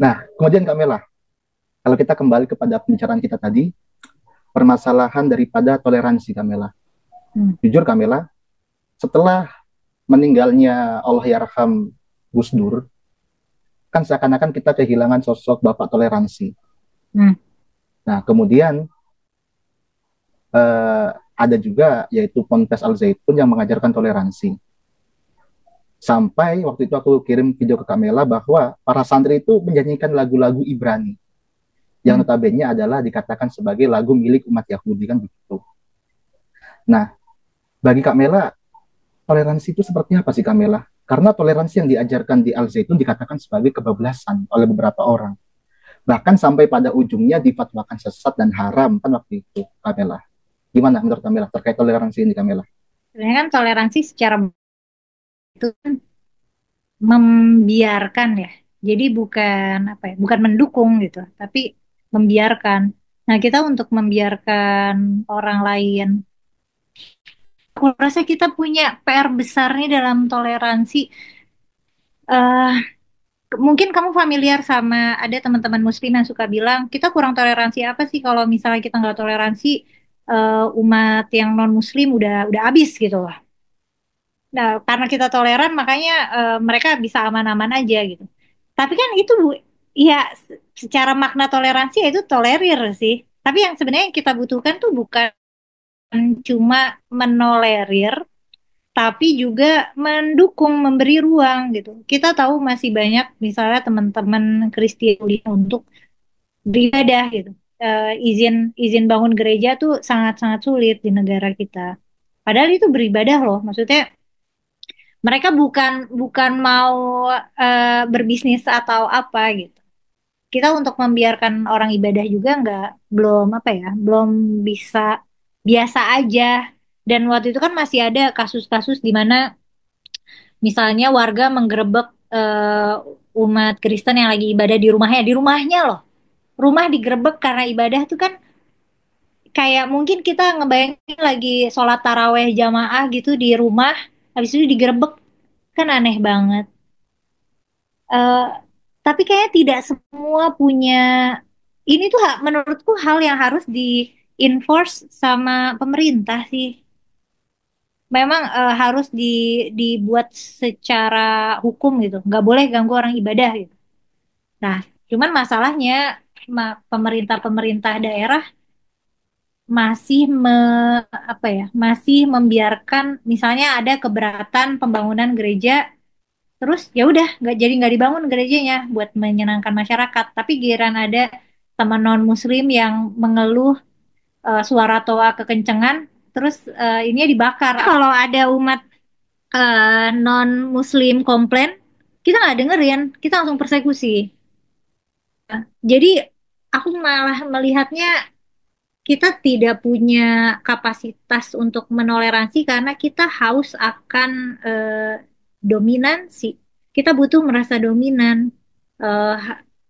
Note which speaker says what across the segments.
Speaker 1: Nah, kemudian Kak Mela, kalau kita kembali kepada pembicaraan kita tadi, permasalahan daripada toleransi Kak Mela.
Speaker 2: Hmm.
Speaker 1: Jujur Kak Mela, setelah meninggalnya Allah Yarham Gus Dur, kan seakan-akan kita kehilangan sosok Bapak toleransi.
Speaker 2: Hmm.
Speaker 1: Nah, kemudian ada juga yaitu Ponpes Al Zaitun yang mengajarkan toleransi. Sampai waktu itu aku kirim video ke Kamela bahwa para santri itu menyanyikan lagu-lagu Ibrani yang
Speaker 2: Hmm.
Speaker 1: notabene adalah dikatakan sebagai lagu milik umat Yahudi kan begitu. Nah, bagi Kamela toleransi itu seperti apa sih Kamela? Karena toleransi yang diajarkan di Al Zaitun dikatakan sebagai kebablasan oleh beberapa orang. Bahkan sampai pada ujungnya difatwakan sesat dan haram kan waktu itu Kamela. Gimana menurut Kamela terkait toleransi ini Kamela?
Speaker 2: Sebenarnya kan toleransi secara itu kan membiarkan ya. Jadi bukan apa ya, bukan mendukung gitu, tapi membiarkan. Nah, kita untuk membiarkan orang lain, aku rasa kita punya PR besar nih dalam toleransi. eh Mungkin kamu familiar sama ada teman-teman muslim yang suka bilang, kita kurang toleransi apa sih kalau misalnya kita nggak toleransi umat yang non muslim udah habis gitu loh. Nah, karena kita toleran makanya mereka bisa aman-aman aja gitu. Tapi kan itu ya secara makna toleransi ya itu tolerir sih. Tapi yang sebenarnya yang kita butuhkan tuh bukan cuma menolerir, tapi juga mendukung, memberi ruang gitu. Kita tahu masih banyak misalnya teman-teman Kristiani untuk beribadah gitu. Izin izin bangun gereja tuh sangat-sangat sulit di negara kita. Padahal itu beribadah loh, maksudnya mereka bukan bukan mau berbisnis atau apa gitu. Kita untuk membiarkan orang ibadah juga nggak belum apa ya, belum bisa biasa aja. Dan waktu itu kan masih ada kasus-kasus di mana misalnya warga menggerebek umat Kristen yang lagi ibadah di rumahnya loh. Rumah digerebek karena ibadah tuh kan kayak mungkin kita ngebayangin lagi sholat taraweh jamaah gitu di rumah, habis itu digerebek kan aneh banget. Eh, tapi kayaknya tidak semua punya ini tuh menurutku hal yang harus di enforce sama pemerintah sih. Memang harus dibuat secara hukum gitu. Nggak boleh ganggu orang ibadah gitu. Nah, cuman masalahnya pemerintah-pemerintah daerah masih apa ya, masih membiarkan misalnya ada keberatan pembangunan gereja, terus ya udah nggak dibangun gerejanya buat menyenangkan masyarakat. Tapi giliran ada teman non Muslim yang mengeluh suara toa kekencengan, terus ini dibakar. Kalau ada umat non Muslim komplain, kita nggak dengerin, kita langsung persekusi. Jadi aku malah melihatnya kita tidak punya kapasitas untuk menoleransi karena kita haus akan dominansi. Kita butuh merasa dominan.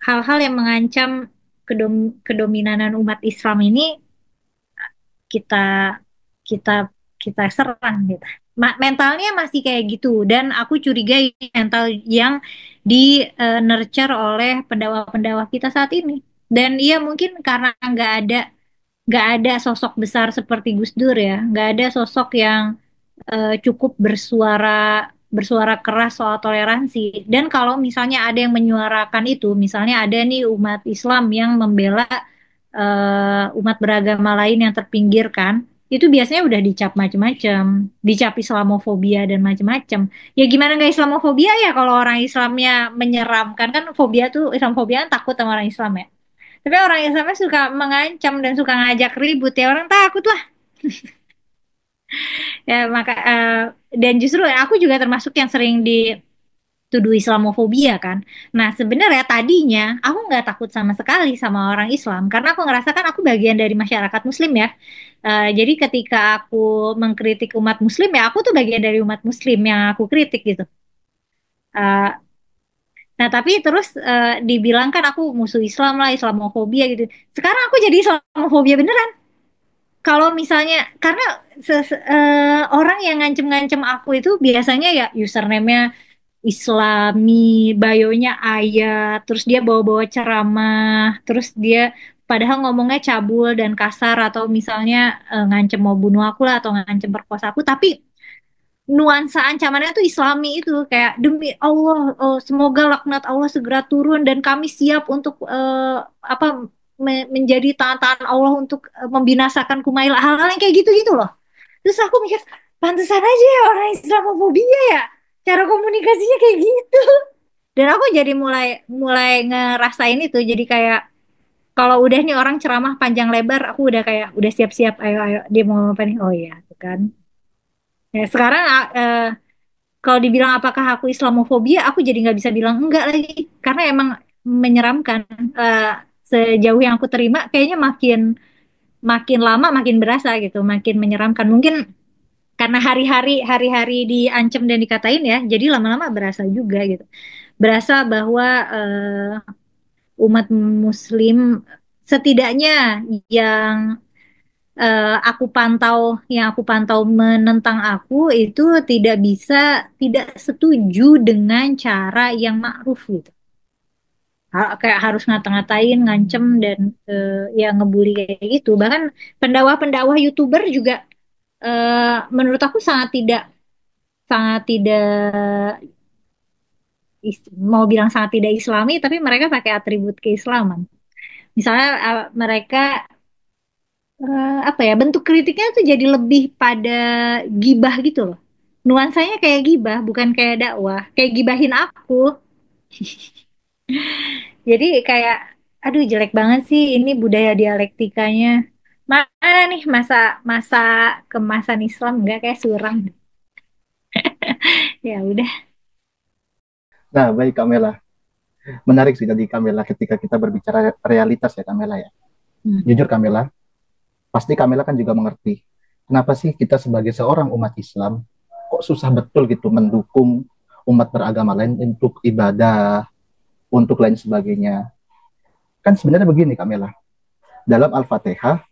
Speaker 2: Hal-hal yang mengancam kedominanan umat Islam ini kita kita kita serang gitu. Mentalnya masih kayak gitu dan aku curiga ini mental yang di nurture oleh pendakwah-pendakwah kita saat ini. Dan iya mungkin karena nggak ada sosok besar seperti Gus Dur ya, nggak ada sosok yang cukup bersuara bersuara keras soal toleransi. Dan kalau misalnya ada yang menyuarakan itu, misalnya ada nih umat Islam yang membela umat beragama lain yang terpinggirkan, itu biasanya udah dicap macem-macem, dicap Islamofobia dan macem-macem. Ya gimana nggak Islamofobia ya kalau orang Islamnya menyeramkan kan fobia tuh Islamofobia kan takut sama orang Islam ya. Tapi orang Islamnya suka mengancam dan suka ngajak ribut ya orang takut lah. Ya maka dan justru aku juga termasuk yang sering dituduh Islamofobia kan. Nah sebenarnya tadinya aku nggak takut sama sekali sama orang Islam karena aku ngerasa kan aku bagian dari masyarakat Muslim ya. Jadi ketika aku mengkritik umat Muslim ya aku tuh bagian dari umat Muslim yang aku kritik gitu. Eh, nah tapi terus dibilang kan aku musuh Islam lah, Islamofobia gitu. Sekarang aku jadi Islamofobia beneran. Kalau misalnya karena orang yang ngancem-ngancem aku itu biasanya ya username-nya Islami, bayonya ayat, terus dia bawa-bawa ceramah, terus dia padahal ngomongnya cabul dan kasar atau misalnya ngancem mau bunuh aku lah atau ngancem perkosa aku, tapi nuansa ancamannya tuh Islami itu kayak demi Allah, semoga laknat Allah segera turun dan kami siap untuk apa menjadi tangan-tangan Allah untuk membinasakan Kumail, hal-hal yang kayak gitu-gitu loh. Terus aku mikir, pantesan aja ya orang Islamofobia ya, cara komunikasinya kayak gitu. Dan aku jadi mulai mulai ngerasain itu, jadi kayak kalau udah nih orang ceramah panjang lebar, aku udah kayak udah siap-siap, ayo ayo dia mau ngomong apa nih, oh iya tuh kan. Ya sekarang kalau dibilang apakah aku Islamofobia, aku jadi nggak bisa bilang enggak lagi, karena emang menyeramkan. Eh, Sejauh yang aku terima, kayaknya makin makin lama makin berasa gitu, makin menyeramkan. Mungkin karena hari-hari diancam dan dikatain ya, jadi lama-lama berasa juga gitu. Berasa bahwa umat Muslim setidaknya yang yang aku pantau menentang aku itu tidak setuju dengan cara yang ma'ruf gitu. Kayak harus ngata-ngatain, ngancem dan ya ngebully kayak gitu. Bahkan pendakwah-pendakwah YouTuber juga menurut aku sangat tidak mau bilang sangat tidak Islami, tapi mereka pakai atribut keislaman. Misalnya mereka apa ya, bentuk kritiknya tuh jadi lebih pada gibah gitu loh. Nuansanya kayak gibah, bukan kayak dakwah. Kayak gibahin aku. Jadi kayak, aduh jelek banget sih ini budaya dialektikanya. Mana nih masa masa kemasan Islam nggak kayak suram. Ya udah.
Speaker 1: Nah, baik Kamela. Menarik sih tadi Kamela ketika kita berbicara realitas ya Kamela ya.
Speaker 2: Hmm.
Speaker 1: Jujur Kamela, pasti Kamela kan juga mengerti kenapa sih kita sebagai seorang umat Islam kok susah betul gitu mendukung umat beragama lain untuk ibadah, untuk lain sebagainya. Kan sebenarnya begini Kamela, dalam Al-Fatihah,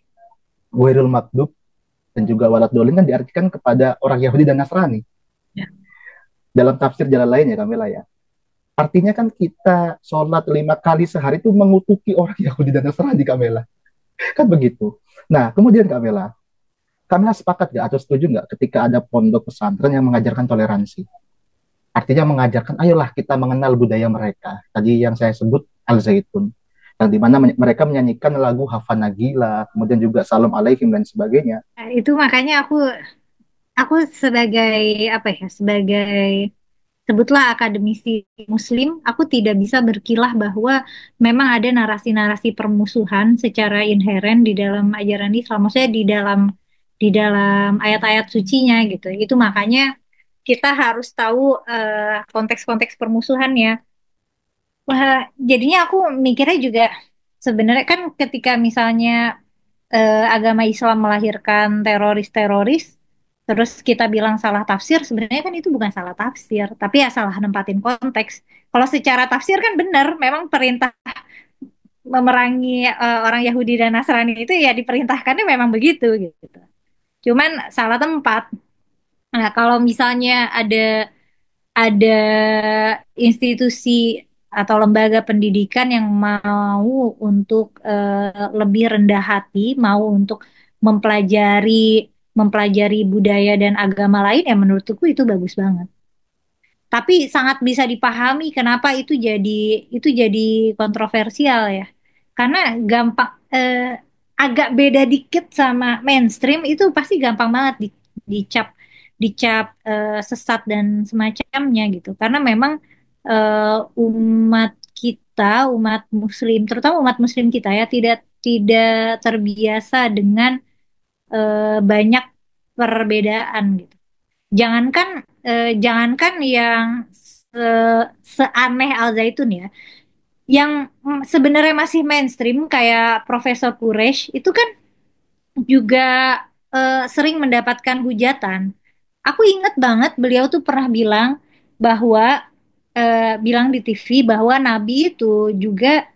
Speaker 1: Ghairil Maghdub dan juga Walad Dolin kan diartikan kepada orang Yahudi dan Nasrani.
Speaker 2: Ya.
Speaker 1: Dalam tafsir jalan lain ya Kamela ya. Artinya kan kita sholat 5 kali sehari itu mengutuki orang Yahudi dan Nasrani Kamela. Kan begitu. Nah, kemudian Kamela, Kamela sepakat nggak atau setuju nggak ketika ada pondok pesantren yang mengajarkan toleransi? Artinya mengajarkan, ayolah kita mengenal budaya mereka. Tadi yang saya sebut Al-Zaitun. Yang dimana mereka menyanyikan lagu Hafan Nagila, kemudian juga Salam Alaikum dan sebagainya.
Speaker 2: Nah, itu makanya aku sebagai apa ya, sebagai sebutlah akademisi Muslim, aku tidak bisa berkilah bahwa memang ada narasi-narasi permusuhan secara inheren di dalam ajaran Islam, maksudnya di dalam ayat-ayat sucinya gitu. Itu makanya kita harus tahu konteks-konteks permusuhannya. Wah, jadinya aku mikirnya juga sebenarnya kan ketika misalnya agama Islam melahirkan teroris-teroris, terus kita bilang salah tafsir, sebenarnya kan itu bukan salah tafsir, tapi ya salah nempatin konteks. Kalau secara tafsir kan benar, memang perintah memerangi orang Yahudi dan Nasrani itu ya diperintahkannya memang begitu gitu. Cuman salah tempat. Nah, kalau misalnya ada institusi atau lembaga pendidikan yang mau untuk lebih rendah hati, mau untuk mempelajari mempelajari budaya dan agama lain, ya menurutku itu bagus banget. Tapi sangat bisa dipahami kenapa itu jadi kontroversial ya. Karena gampang agak beda dikit sama mainstream itu pasti gampang banget dicap dicap sesat dan semacamnya gitu. Karena memang umat kita, umat muslim, terutama umat muslim kita ya tidak terbiasa dengan banyak perbedaan gitu. Jangankan jangankan yang seaneh Al Zaitun ya, yang sebenarnya masih mainstream kayak Profesor Quraisy itu kan juga sering mendapatkan hujatan. Aku ingat banget beliau tuh pernah bilang bahwa bilang di TV bahwa Nabi itu juga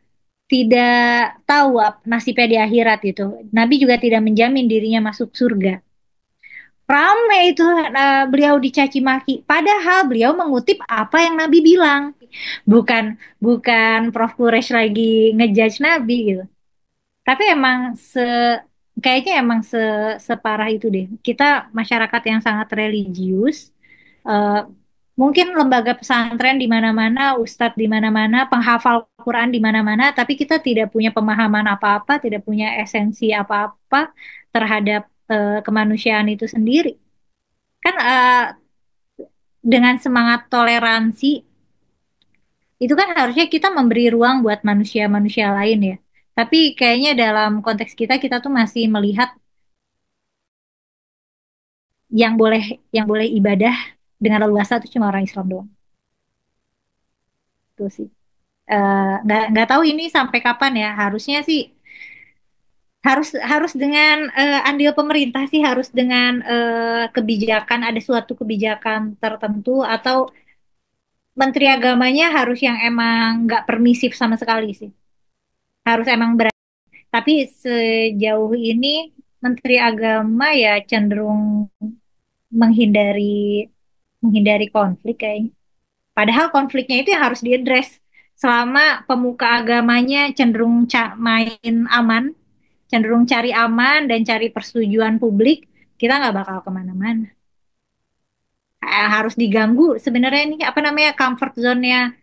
Speaker 2: tidak tahu nasibnya di akhirat gitu. Nabi juga tidak menjamin dirinya masuk surga. Rame itu beliau dicaci maki. Padahal beliau mengutip apa yang Nabi bilang. Bukan bukan Prof. Quraisy lagi ngejudge Nabi gitu. Tapi emang kayaknya emang separah itu deh. Kita masyarakat yang sangat religius. eh, Mungkin lembaga pesantren di mana-mana, ustadz di mana-mana, penghafal Quran di mana-mana, tapi kita tidak punya pemahaman apa-apa, tidak punya esensi apa-apa terhadap kemanusiaan itu sendiri. Kan dengan semangat toleransi itu kan harusnya kita memberi ruang buat manusia-manusia lain ya. Tapi kayaknya dalam konteks kita tuh masih melihat yang boleh yang boleh ibadah dengan leluasa itu cuma orang Islam doang. Itu sih. Nggak tahu ini sampai kapan ya. Harusnya sih harus harus dengan andil pemerintah sih, harus dengan kebijakan, ada suatu kebijakan tertentu, atau menteri agamanya harus yang emang nggak permisif sama sekali sih. Harus emang berani. Tapi sejauh ini menteri agama ya cenderung menghindari menghindari konflik kayaknya. Padahal konfliknya itu yang harus diadres. Selama pemuka agamanya cenderung main aman, cenderung cari aman dan cari persetujuan publik, kita nggak bakal kemana-mana. Harus diganggu sebenarnya ini apa namanya comfort zone-nya.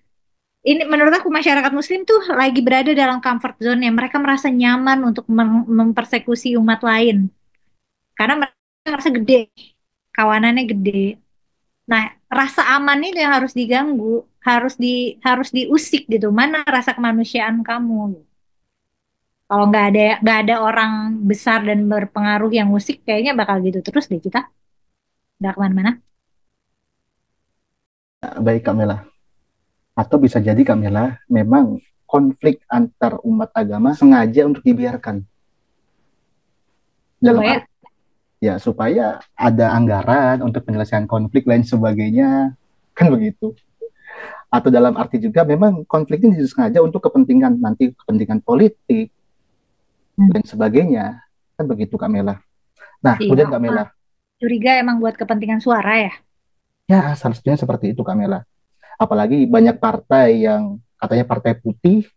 Speaker 2: Ini menurut aku masyarakat Muslim tuh lagi berada dalam comfort zone-nya. Mereka merasa nyaman untuk mempersekusi umat lain karena mereka merasa gede, kawanannya gede. Nah, rasa aman itu yang harus diganggu, harus diusik gitu. Mana rasa kemanusiaan kamu? Kalau nggak ada orang besar dan berpengaruh yang musik, kayaknya bakal gitu terus deh kita, nggak kemana-mana.
Speaker 1: Nah, baik Kak Mela. Atau bisa jadi Kak Mela, memang konflik antar umat agama sengaja untuk dibiarkan. Dalam
Speaker 2: Supaya
Speaker 1: arti ya supaya ada anggaran untuk penyelesaian konflik lain sebagainya, kan begitu. Atau dalam arti juga memang konflik ini disengaja untuk kepentingan nanti kepentingan politik
Speaker 2: hmm,
Speaker 1: dan sebagainya, kan begitu Kak Mela. Nah,
Speaker 2: iya,
Speaker 1: kemudian Kak Mela,
Speaker 2: curiga emang buat kepentingan suara ya.
Speaker 1: ya seharusnya seperti itu Kak Mela. Apalagi banyak partai yang katanya partai putih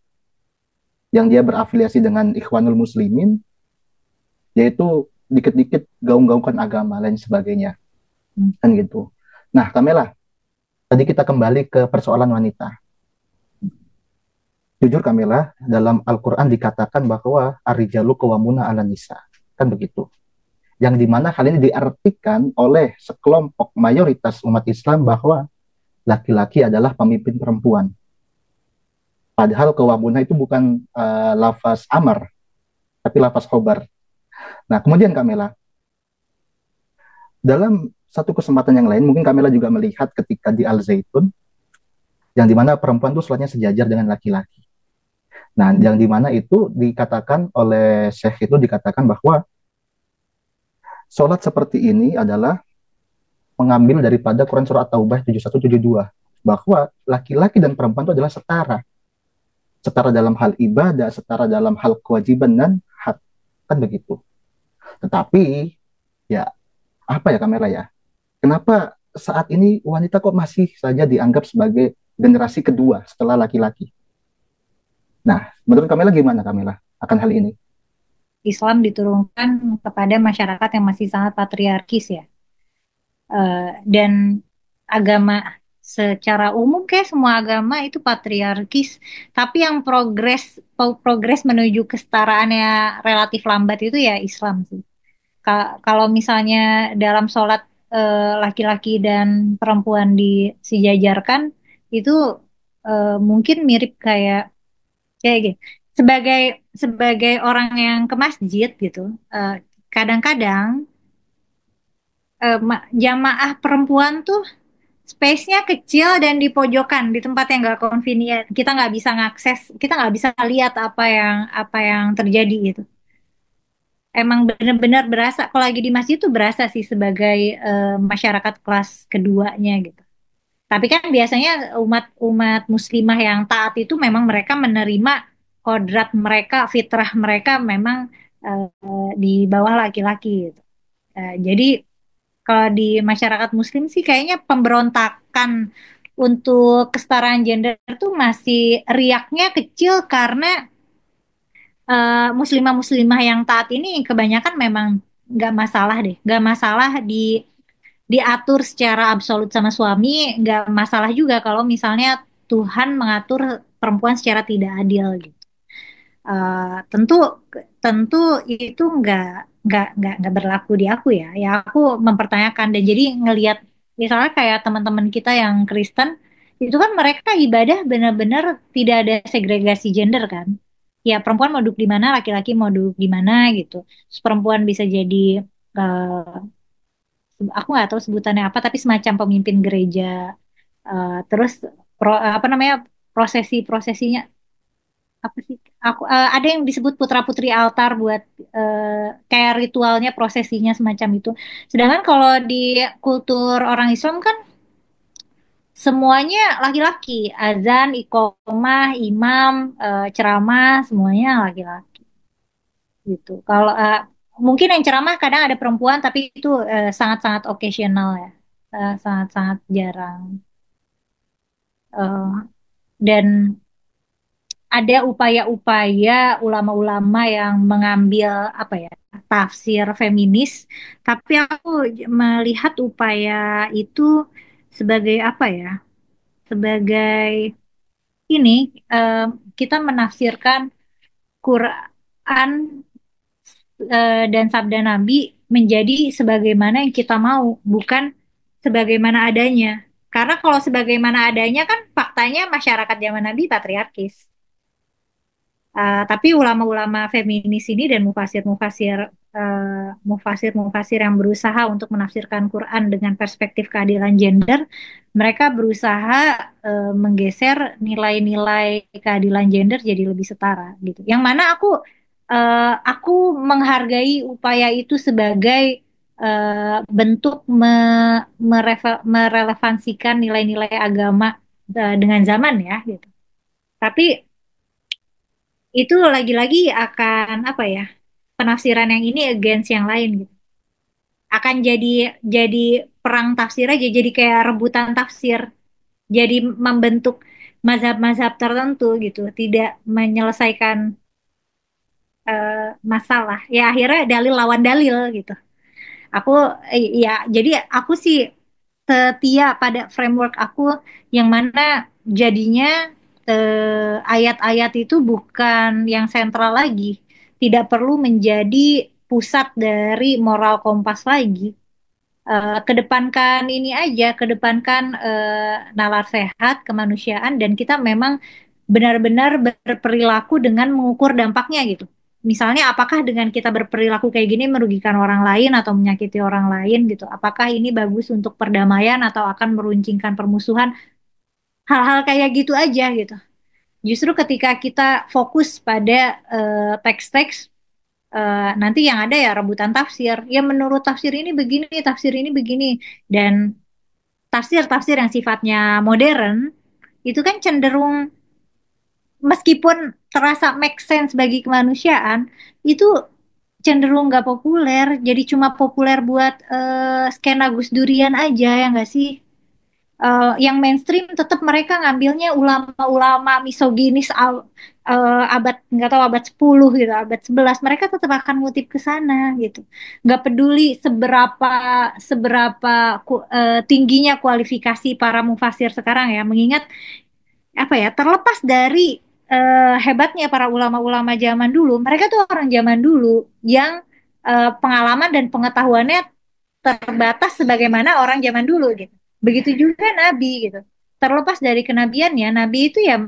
Speaker 1: yang dia berafiliasi dengan Ikhwanul Muslimin, yaitu dikit-dikit gaung-gaungkan agama lain sebagainya,
Speaker 2: Hmm.
Speaker 1: kan gitu. Nah, Kamela, tadi kita kembali ke persoalan wanita. Jujur Kamela, dalam Al-Quran dikatakan bahwa Ar-rijalu qawwamuna 'alan nisa. Kan begitu. Yang dimana hal ini diartikan oleh sekelompok mayoritas umat Islam bahwa laki-laki adalah pemimpin perempuan. Padahal qawwamuna itu bukan lafaz amar, tapi lafaz khobar. Nah, kemudian Kamela, dalam satu kesempatan yang lain, mungkin Kamela juga melihat ketika di Al-Zaitun, yang dimana perempuan itu sholatnya sejajar dengan laki-laki. Nah, yang dimana itu dikatakan oleh Syekh itu dikatakan bahwa sholat seperti ini adalah mengambil daripada Quran Surah At-Taubah 71-72, bahwa laki-laki dan perempuan itu adalah setara. Setara dalam hal ibadah, setara dalam hal kewajiban dan hak. Kan begitu. Tetapi, ya apa ya Kamera ya? Kenapa saat ini wanita kok masih saja dianggap sebagai generasi kedua setelah laki-laki? Nah, menurut Kamila gimana Kamila akan hal ini?
Speaker 2: Islam diturunkan kepada masyarakat yang masih sangat patriarkis ya. Dan agama secara umum kayak semua agama itu patriarkis, tapi yang progres menuju kesetaraannya relatif lambat itu ya Islam sih. Kalau misalnya dalam sholat laki-laki dan perempuan disejajarkan itu mungkin mirip kayak kayak gini. Sebagai sebagai orang yang ke masjid gitu, eh, kadang-kadang jamaah perempuan tuh space-nya kecil dan di pojokan, di tempat yang nggak convenient. Kita nggak bisa ngakses, kita nggak bisa lihat apa yang terjadi gitu. Emang bener-bener berasa, kalau lagi di masjid tuh berasa sih sebagai masyarakat kelas keduanya gitu. Tapi kan biasanya umat-umat muslimah yang taat itu memang mereka menerima kodrat mereka, fitrah mereka memang di bawah laki-laki gitu. Jadi Kalau di masyarakat Muslim sih kayaknya pemberontakan untuk kesetaraan gender tuh masih riaknya kecil karena muslimah-muslimah yang taat ini kebanyakan memang nggak masalah deh, nggak masalah diatur secara absolut sama suami, nggak masalah juga kalau misalnya Tuhan mengatur perempuan secara tidak adil gitu. Tentu tentu itu nggak berlaku di aku ya. Ya aku mempertanyakan dan jadi ngelihat misalnya kayak teman-teman kita yang Kristen itu kan mereka ibadah benar-benar tidak ada segregasi gender kan. Ya perempuan mau duduk di mana, laki-laki mau duduk di mana gitu. Terus perempuan bisa jadi aku nggak tahu sebutannya apa tapi semacam pemimpin gereja. Terus apa namanya prosesi-prosesinya apa sih? Aku ada yang disebut putra-putri altar buat kayak ritualnya prosesinya semacam itu. Sedangkan kalau di kultur orang Islam kan semuanya laki-laki, azan, iqomah, imam, ceramah semuanya laki-laki gitu. Kalau mungkin yang ceramah kadang ada perempuan tapi itu sangat-sangat occasional ya. Sangat-sangat jarang. Eh, dan ada upaya-upaya ulama-ulama yang mengambil apa ya tafsir feminis, tapi aku melihat upaya itu sebagai apa ya? Sebagai ini eh, kita menafsirkan Quran dan sabda Nabi menjadi sebagaimana yang kita mau, bukan sebagaimana adanya. Karena kalau sebagaimana adanya kan faktanya masyarakat zaman Nabi patriarkis. Tapi ulama-ulama feminis ini dan mufasir yang berusaha untuk menafsirkan Quran dengan perspektif keadilan gender, mereka berusaha menggeser nilai-nilai keadilan gender jadi lebih setara gitu. Yang mana aku menghargai upaya itu sebagai bentuk merelevansikan nilai-nilai agama dengan zaman ya gitu. Tapi itu lagi-lagi akan apa ya penafsiran yang ini against yang lain gitu akan jadi perang tafsir aja jadi kayak rebutan tafsir jadi membentuk mazhab-mazhab tertentu gitu tidak menyelesaikan masalah ya akhirnya dalil lawan dalil gitu aku ya jadi aku sih setia pada framework aku yang mana jadinya ayat-ayat itu bukan yang sentral lagi, tidak perlu menjadi pusat dari moral kompas lagi. Kedepankan ini aja, kedepankan nalar sehat, kemanusiaan, dan kita memang benar-benar berperilaku dengan mengukur dampaknya gitu. Misalnya, apakah dengan kita berperilaku kayak gini merugikan orang lain atau menyakiti orang lain gitu? Apakah ini bagus untuk perdamaian atau akan meruncingkan permusuhan? Hal-hal kayak gitu aja gitu. Justru ketika kita fokus pada teks-teks nanti yang ada ya rebutan tafsir. Ya menurut tafsir ini begini, tafsir ini begini. Dan tafsir-tafsir yang sifatnya modern itu kan cenderung meskipun terasa make sense bagi kemanusiaan itu cenderung nggak populer. Jadi cuma populer buat skena Gus Durian aja ya nggak sih? Yang mainstream tetap mereka ngambilnya ulama-ulama misoginis abad nggak tahu abad 10 gitu, abad 11 mereka tetap akan ngutip ke sana gitu. Nggak peduli seberapa seberapa tingginya kualifikasi para mufasir sekarang ya, mengingat apa ya, terlepas dari hebatnya para ulama-ulama zaman dulu, mereka tuh orang zaman dulu yang pengalaman dan pengetahuannya terbatas sebagaimana orang zaman dulu gitu. Begitu juga Nabi gitu. Terlepas dari kenabiannya, Nabi itu ya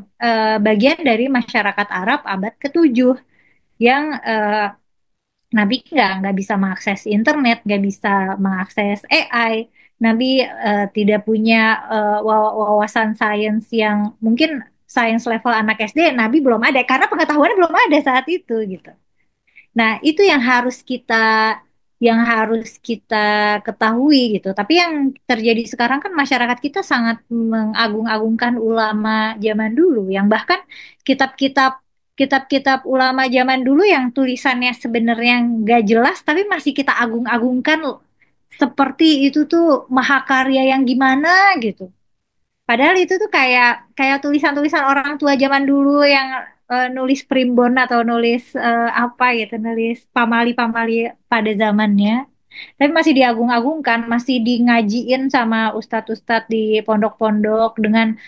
Speaker 2: bagian dari masyarakat Arab abad ke-7 yang Nabi nggak bisa mengakses internet, nggak bisa mengakses AI. Nabi tidak punya wawasan sains yang mungkin sains level anak SD, Nabi belum ada karena pengetahuannya belum ada saat itu gitu. Nah, itu yang harus kita ketahui gitu. Tapi yang terjadi sekarang kan masyarakat kita sangat mengagung-agungkan ulama zaman dulu yang bahkan kitab-kitab kitab-kitab ulama zaman dulu yang tulisannya sebenarnya nggak jelas tapi masih kita agung-agungkan seperti itu tuh mahakarya yang gimana gitu. Padahal itu tuh kayak kayak tulisan-tulisan orang tua zaman dulu yang nulis primbon atau nulis apa gitu, nulis pamali-pamali pada zamannya. Tapi masih diagung-agungkan, masih di ngajiin sama ustadz-ustadz di pondok-pondok dengan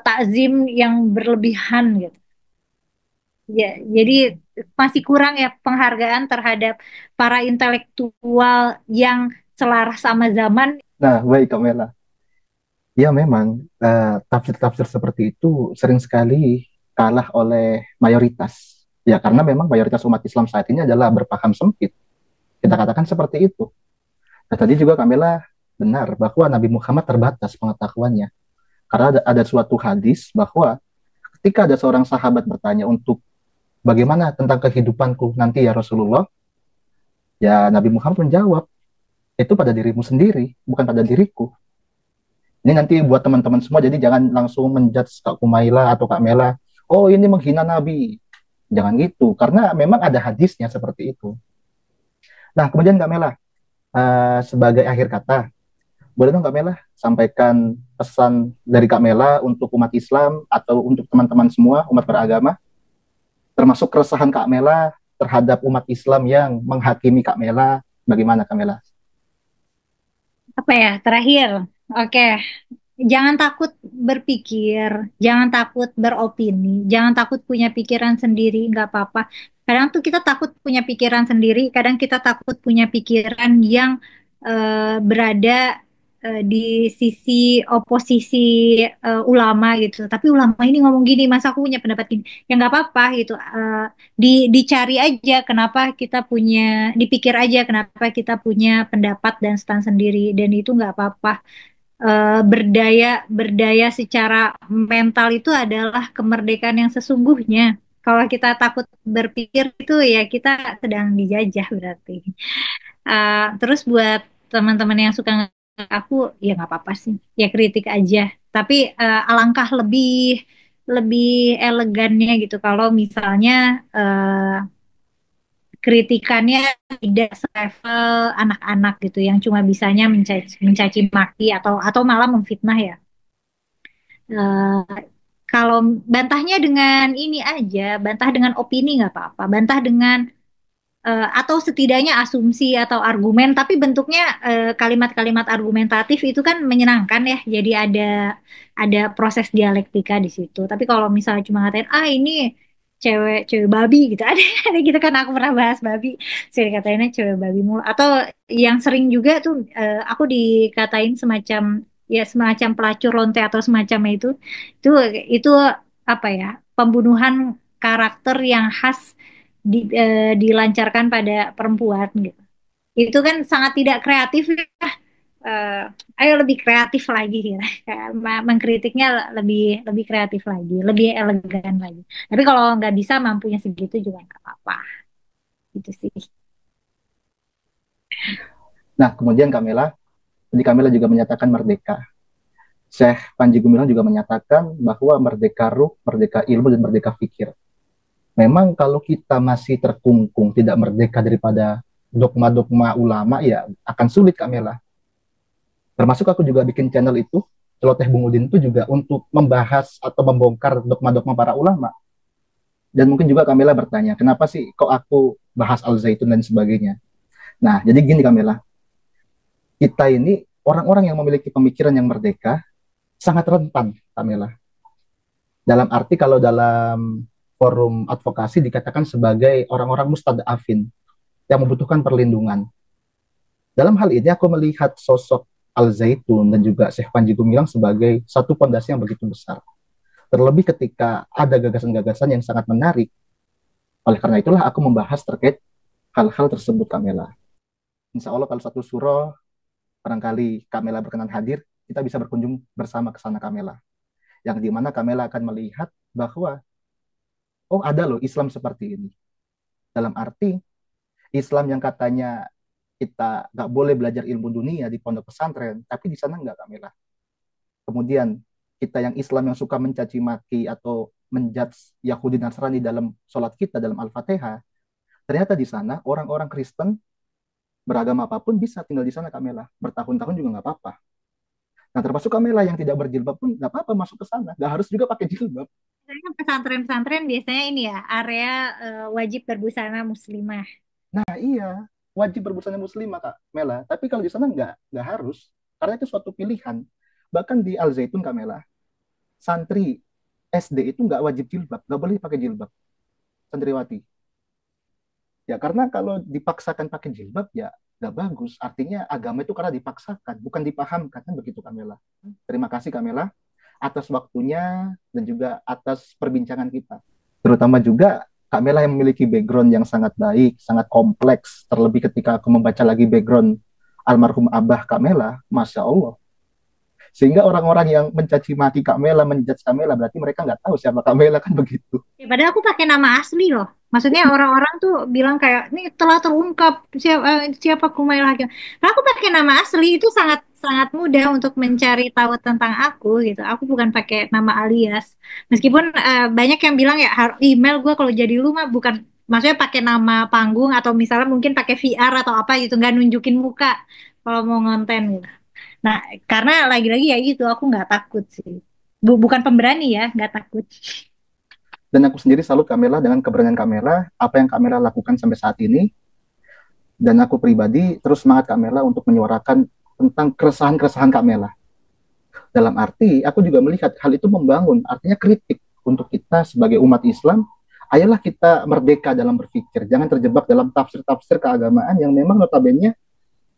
Speaker 2: takzim yang berlebihan gitu. Ya, jadi masih kurang ya penghargaan terhadap para intelektual yang selaras sama zaman.
Speaker 1: Nah, baik Kak Mela. Ya memang tafsir-tafsir seperti itu sering sekali kalah oleh mayoritas. Ya karena memang mayoritas umat Islam saat ini adalah berpaham sempit. Kita katakan seperti itu. Nah, tadi juga Kamela benar bahwa Nabi Muhammad terbatas pengetahuannya. Karena ada suatu hadis bahwa ketika ada seorang sahabat bertanya untuk bagaimana tentang kehidupanku nanti ya Rasulullah, ya Nabi Muhammad menjawab, itu pada dirimu sendiri, bukan pada diriku. Ini nanti buat teman-teman semua, jadi jangan langsung menjudge Kak Kumaila atau Kak Mela, oh ini menghina Nabi. Jangan gitu, karena memang ada hadisnya seperti itu. Nah, kemudian Kak Mela, sebagai akhir kata, boleh dong Kak Mela sampaikan pesan dari Kak Mela untuk umat Islam atau untuk teman-teman semua, umat beragama, termasuk keresahan Kak Mela terhadap umat Islam yang menghakimi Kak Mela, bagaimana Kak Mela?
Speaker 2: Apa ya, terakhir. Oke, jangan takut berpikir, jangan takut beropini, jangan takut punya pikiran sendiri, nggak apa-apa. Kadang tuh kita takut punya pikiran sendiri, kadang kita takut punya pikiran yang berada di sisi oposisi ulama gitu. Tapi ulama ini ngomong gini, masa aku punya pendapat gini? Ya nggak apa-apa gitu. Dicari aja kenapa kita punya, dipikir aja kenapa kita punya pendapat dan stand sendiri, dan itu nggak apa-apa. Berdaya berdaya secara mental itu adalah kemerdekaan yang sesungguhnya. Kalau kita takut berpikir itu ya kita sedang dijajah berarti. Terus buat teman-teman yang suka nge- aku ya nggak apa-apa sih, ya kritik aja. Tapi alangkah lebih lebih elegannya gitu kalau misalnya kritikannya tidak selevel anak-anak gitu yang cuma bisanya mencaci maki atau malah memfitnah ya. Eh, Kalau bantahnya dengan ini aja, bantah dengan opini nggak apa-apa, bantah dengan atau setidaknya asumsi atau argumen, tapi bentuknya kalimat-kalimat argumentatif itu kan menyenangkan ya. Jadi ada proses dialektika di situ. Tapi kalau misalnya cuma ngatain ini cewek cewek babi gitu, ada gitu kan, aku pernah bahas babi, saya dikatainnya cewek babi mulu. Atau yang sering juga tuh aku dikatain semacam ya semacam pelacur lonte atau semacamnya itu itu apa ya, pembunuhan karakter yang khas dilancarkan pada perempuan gitu. Itu kan sangat tidak kreatif ya. Eh, Ayo lebih kreatif lagi ya. Kayak mengkritiknya lebih lebih kreatif lagi, lebih elegan lagi. Tapi kalau nggak bisa mampunya segitu juga nggak apa-apa. Gitu sih.
Speaker 1: Nah, kemudian Kamela, tadi Kamela juga menyatakan merdeka. Syekh Panji Gumilang juga menyatakan bahwa merdeka ruh, merdeka ilmu, dan merdeka fikir. Memang kalau kita masih terkungkung, tidak merdeka daripada dogma-dogma ulama, ya akan sulit Kamela. Termasuk aku juga bikin channel itu, Celoteh Bung Udin itu juga untuk membahas atau membongkar dogma-dogma para ulama. Dan mungkin juga Kamela bertanya, kenapa sih kok aku bahas Al-Zaitun dan sebagainya. Nah, jadi gini Kamela, kita ini orang-orang yang memiliki pemikiran yang merdeka sangat rentan, Kamela. Dalam arti kalau dalam forum advokasi dikatakan sebagai orang-orang mustadafin yang membutuhkan perlindungan. Dalam hal ini aku melihat sosok Al-Zaitun dan juga Syekh Panji Gumilang sebagai satu pondasi yang begitu besar. Terlebih ketika ada gagasan-gagasan yang sangat menarik. Oleh karena itulah aku membahas terkait hal-hal tersebut, Kamela. Insya Allah kalau satu surah, barangkali Kamela berkenan hadir, kita bisa berkunjung bersama ke sana, Kamela. Yang dimana Kamela akan melihat bahwa, oh ada loh Islam seperti ini. Dalam arti, Islam yang katanya kita nggak boleh belajar ilmu dunia di pondok pesantren, tapi di sana nggak, Kamela. Kemudian kita yang Islam yang suka mencaci maki atau menjudge Yahudi Nasrani dalam sholat kita dalam Al-Fatihah, ternyata di sana orang-orang Kristen beragama apapun bisa tinggal di sana Kak Mela, bertahun-tahun juga nggak apa-apa. Nah termasuk Kak Mela yang tidak berjilbab pun nggak apa-apa masuk ke sana, nggak harus juga pakai jilbab.
Speaker 2: Biasanya pesantren-pesantren biasanya ini ya, area wajib berbusana muslimah.
Speaker 1: Nah iya, wajib berbusana muslimah Kak Mela, tapi kalau di sana nggak harus, karena itu suatu pilihan. Bahkan di Al Zaitun Kak Mela, santri SD itu nggak wajib jilbab, nggak boleh pakai jilbab, santriwati. Ya karena kalau dipaksakan pakai jilbab ya nggak bagus. Artinya agama itu karena dipaksakan, bukan dipahamkan kan begitu Kamela. Terima kasih Kamela atas waktunya dan juga atas perbincangan kita. Terutama juga Kamela yang memiliki background yang sangat baik, sangat kompleks. Terlebih ketika aku membaca lagi background almarhum Abah Kamela, Masya Allah. Sehingga orang-orang yang mencaci maki Kak Mela, menjudge Kak Mela, berarti mereka nggak tahu siapa Kak Mela kan begitu.
Speaker 2: Ya, padahal aku pakai nama asli loh. Maksudnya orang-orang tuh bilang kayak ini telah terungkap siapa Kumail Hakim. Nah, aku pakai nama asli itu sangat sangat mudah untuk mencari tahu tentang aku gitu. Aku bukan pakai nama alias. Meskipun banyak yang bilang ya email gue kalau jadi lu mah bukan maksudnya pakai nama panggung atau misalnya mungkin pakai VR atau apa gitu nggak nunjukin muka kalau mau ngonten gitu. Nah, karena lagi-lagi ya gitu aku nggak takut sih. Bukan pemberani ya, nggak takut.
Speaker 1: Dan aku sendiri salut Kamela dengan keberanian Kamela, apa yang Kamela lakukan sampai saat ini. Dan aku pribadi terus semangat Kamela untuk menyuarakan tentang keresahan-keresahan Kamela. Dalam arti, aku juga melihat hal itu membangun, artinya kritik untuk kita sebagai umat Islam. Ayolah kita merdeka dalam berpikir, jangan terjebak dalam tafsir-tafsir keagamaan yang memang notabene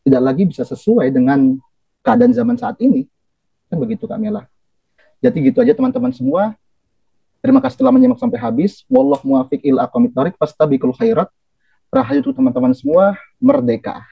Speaker 1: tidak lagi bisa sesuai dengan keadaan zaman saat ini. Kan begitu Kamela. Jadi gitu aja teman-teman semua. Terima kasih telah menyimak sampai habis. Wallahu muwaffiq ila aqwamit thoriq fastabiqul khairat. Rahayu untuk teman-teman semua, merdeka.